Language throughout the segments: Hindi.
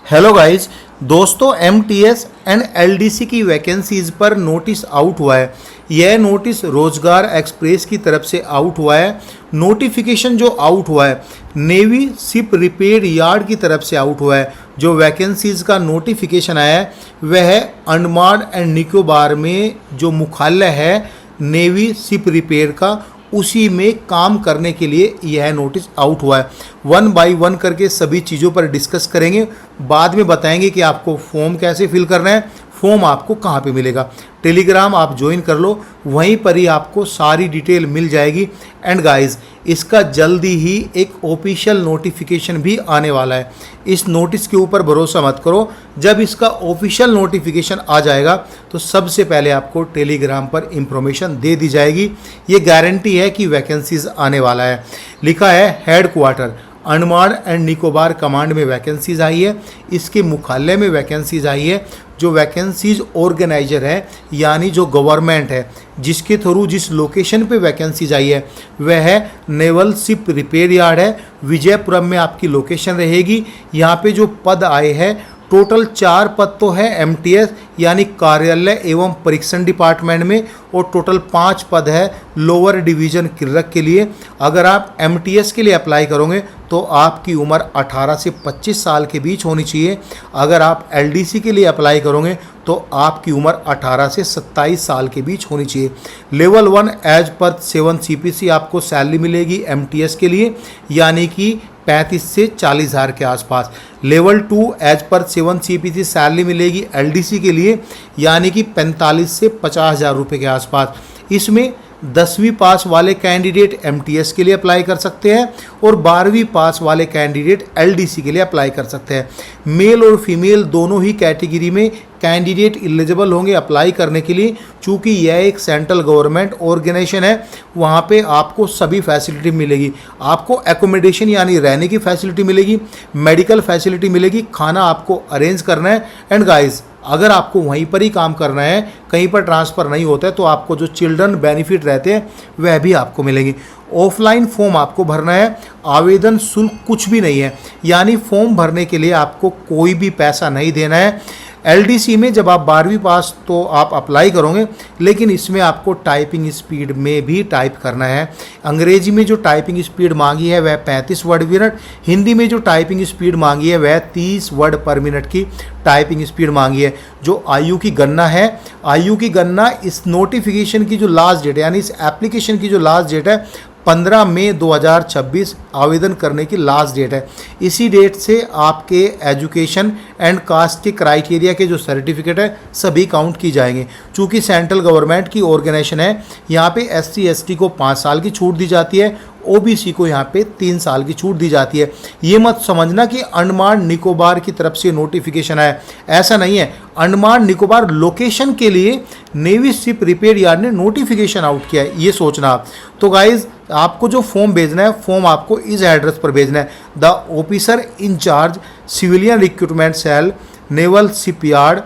Hello guys. दोस्तों, एमटीएस एंड एलडीसी की वैकेंसीज पर नोटिस आउट हुआ है। यह नोटिस रोजगार एक्सप्रेस की तरफ से आउट हुआ है। नोटिफिकेशन जो आउट हुआ है नेवी शिप रिपेयर यार्ड की तरफ से आउट हुआ है। जो वैकेंसीज का नोटिफिकेशन आया है वह अंडमान एंड निकोबार में जो मुख्यालय है नेवी शिप रिपेयर का, उसी में काम करने के लिए यह नोटिस आउट हुआ है। वन बाय वन करके सभी चीज़ों पर डिस्कस करेंगे। बाद में बताएंगे कि आपको फॉर्म कैसे फिल करना है, फॉर्म आपको कहाँ पे मिलेगा। टेलीग्राम आप ज्वाइन कर लो, वहीं पर ही आपको सारी डिटेल मिल जाएगी। एंड गाइस, इसका जल्दी ही एक ऑफिशियल नोटिफिकेशन भी आने वाला है। इस नोटिस के ऊपर भरोसा मत करो, जब इसका ऑफिशियल नोटिफिकेशन आ जाएगा तो सबसे पहले आपको टेलीग्राम पर इंफॉर्मेशन दे दी जाएगी। ये गारंटी है कि वैकेंसीज आने वाला है। लिखा है head quarter Andaman and Nicobar command में वैकेंसीज आई है, इसके मुख्यालय में वैकेंसीज आई है। जो वैकेंसीज ऑर्गेनाइजर है यानी जो गवर्नमेंट है जिसके थ्रू जिस लोकेशन पे वैकेंसीज आई है वह है नेवल शिप रिपेयर यार्ड है, विजयपुरम में आपकी लोकेशन रहेगी। यहाँ पे जो पद आए हैं टोटल 4 पद तो है एमटीएस यानी कार्यालय एवं परीक्षण डिपार्टमेंट में, और टोटल 5 पद है लोअर डिवीजन क्लर्क के लिए। अगर आप एमटीएस के लिए अप्लाई करोगे तो आपकी उम्र 18 से 25 साल के बीच होनी चाहिए। अगर आप एलडीसी के लिए अप्लाई करोगे तो आपकी उम्र 18 से 27 साल के बीच होनी चाहिए। लेवल 1 एज पर 7 सीपीसी आपको सैलरी मिलेगी एमटीएस के लिए, यानी कि 35 से 40 हज़ार के आसपास। Level 2 as per 7 CPC salary मिलेगी एलडीसी के लिए, यानी कि 45 से 50 हज़ार रुपये के आसपास। इसमें 10वीं पास वाले कैंडिडेट एमटीएस के लिए अप्लाई कर सकते हैं और 12वीं पास वाले कैंडिडेट एलडीसी के लिए अप्लाई कर सकते हैं। मेल और फीमेल दोनों ही कैटेगरी में कैंडिडेट एलिजिबल होंगे अप्लाई करने के लिए। चूँकि यह एक सेंट्रल गवर्नमेंट ऑर्गेनाइजेशन है, वहाँ पे आपको सभी फैसिलिटी मिलेगी। आपको एकोमोडेशन यानी रहने की फैसिलिटी मिलेगी, मेडिकल फैसिलिटी मिलेगी, खाना आपको अरेंज करना है। एंड गाइस, अगर आपको वहीं पर ही काम करना है, कहीं पर ट्रांसफ़र नहीं होता है, तो आपको जो चिल्ड्रन बेनिफिट रहते हैं वह भी आपको मिलेंगे। ऑफलाइन फॉर्म आपको भरना है, आवेदन शुल्क कुछ भी नहीं है, यानी फॉर्म भरने के लिए आपको कोई भी पैसा नहीं देना है। एलडीसी में जब आप 12वीं पास तो आप अप्लाई करोगे, लेकिन इसमें आपको टाइपिंग स्पीड में भी टाइप करना है। अंग्रेजी में जो टाइपिंग स्पीड मांगी है वह 35 वर्ड मिनट, हिंदी में जो टाइपिंग स्पीड मांगी है वह 30 वर्ड पर मिनट की टाइपिंग स्पीड मांगी है। जो आयु की गणना है, आयु की गणना इस नोटिफिकेशन की जो लास्ट डेट है यानी इस एप्लीकेशन की जो लास्ट डेट है 15 मई 2026 आवेदन करने की लास्ट डेट है। इसी डेट से आपके एजुकेशन एंड कास्ट के क्राइटेरिया के जो सर्टिफिकेट है सभी काउंट की जाएंगे। चूँकि सेंट्रल गवर्नमेंट की ऑर्गेनाइजेशन है, यहाँ पे एससी एसटी को 5 साल की छूट दी जाती है, ओबीसी को यहाँ पे 3 साल की छूट दी जाती है। ये मत समझना कि अंडमान निकोबार की तरफ से नोटिफिकेशन आया, ऐसा नहीं है। अंडमान निकोबार लोकेशन के लिए नेवी शिप रिपेयर यार्ड ने नोटिफिकेशन आउट किया है, ये सोचना आप। तो गाइज, आपको जो फॉर्म भेजना है, फॉर्म आपको इस एड्रेस पर भेजना है। The officer in charge civilian recruitment cell, naval shipyard,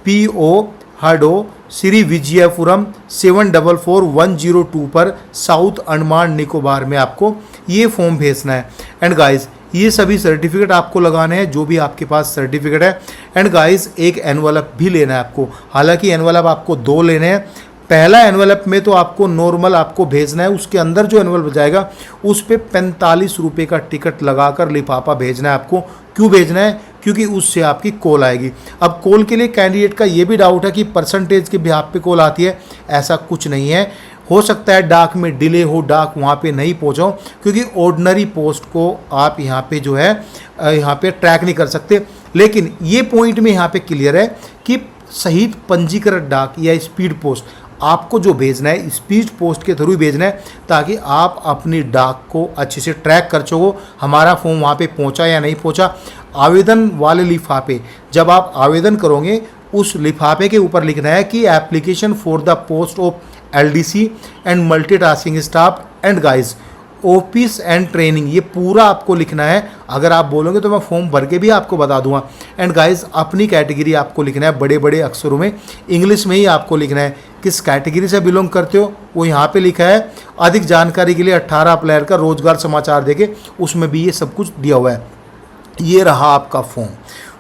PO Haddo, Shri Vijayapuram 744102 पर साउथ अंडमान निकोबार में आपको ये फॉर्म भेजना है। एंड गाइस, ये सभी सर्टिफिकेट आपको लगाने हैं जो भी आपके पास सर्टिफिकेट है। एंड गाइस, एक एनवलप भी लेना है आपको, हालांकि एनवलप आपको 2 लेने हैं। पहला एनवलप में तो आपको नॉर्मल आपको भेजना है, उसके अंदर जो एनवलप जाएगा उस पर 45 रुपये का टिकट लगाकर लिफाफा भेजना है आपको। क्यों भेजना है? क्योंकि उससे आपकी कॉल आएगी। अब कॉल के लिए कैंडिडेट का ये भी डाउट है कि परसेंटेज के बिहाफ पे कॉल आती है, ऐसा कुछ नहीं है। हो सकता है डाक में डिले हो, डाक वहाँ पे नहीं पहुँचाओ, क्योंकि ऑर्डिनरी पोस्ट को आप यहाँ पे जो है यहाँ पे ट्रैक नहीं कर सकते। लेकिन ये पॉइंट में यहाँ पे क्लियर है कि शहीद पंजीकृत डाक या स्पीड पोस्ट आपको जो भेजना है स्पीड पोस्ट के थ्रू भेजना है, ताकि आप अपनी डाक को अच्छे से ट्रैक कर सको हमारा फॉर्म वहाँ पे पहुँचा या नहीं पहुँचा। आवेदन वाले लिफाफे जब आप आवेदन करोगे उस लिफाफे के ऊपर लिखना है कि application for the post of LDC and multitasking staff and guys office and training, ये पूरा आपको लिखना है। अगर आप बोलोगे तो मैं फॉर्म भर के भी आपको बता दूंगा। एंड गाइस, अपनी कैटेगरी आपको लिखना है बड़े बड़े अक्षरों में, इंग्लिश में ही आपको लिखना है किस कैटेगरी से बिलोंग करते हो, वो यहाँ पे लिखा है। अधिक जानकारी के लिए 18 अप्रैल का रोजगार समाचार देखे, उसमें भी ये सब कुछ दिया हुआ है। ये रहा आपका फॉर्म।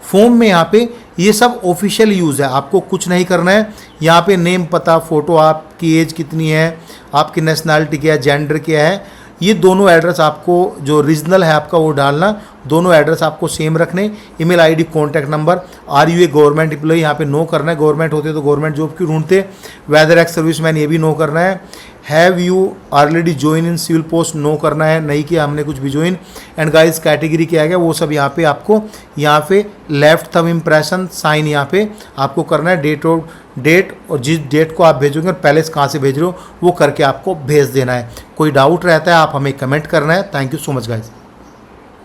फॉर्म में यहाँ पे ये सब ऑफिशियल यूज़ है, आपको कुछ नहीं करना है। यहाँ पे नेम, पता, फ़ोटो, आपकी एज कितनी है, आपकी नेशनैलिटी क्या है, जेंडर क्या है, ये दोनों एड्रेस आपको जो रीजनल है आपका वो डालना। दोनों एड्रेस आपको सेम रखने। Email ID, contact number. Are you a government employee, यहाँ पे नो करना है, गवर्नमेंट होते तो गवर्नमेंट जॉब क्यों ढूंढते। वेदर एक्स सर्विसमैन, ये भी नो करना है। Have you already join in civil post, know करना है, नहीं किया हमने कुछ भी ज्वाइन। एंड गाइस कैटेगरी क्या है वो सब यहाँ पे आपको यहाँ पे लेफ्ट थंब इम्प्रेशन साइन यहाँ पे आपको करना है। डेट और जिस डेट को आप भेजोगे और पैलेस कहाँ से भेज रहे हो वो करके आपको भेज देना है। कोई डाउट रहता है आप हमें कमेंट करना है। Thank you so much guys.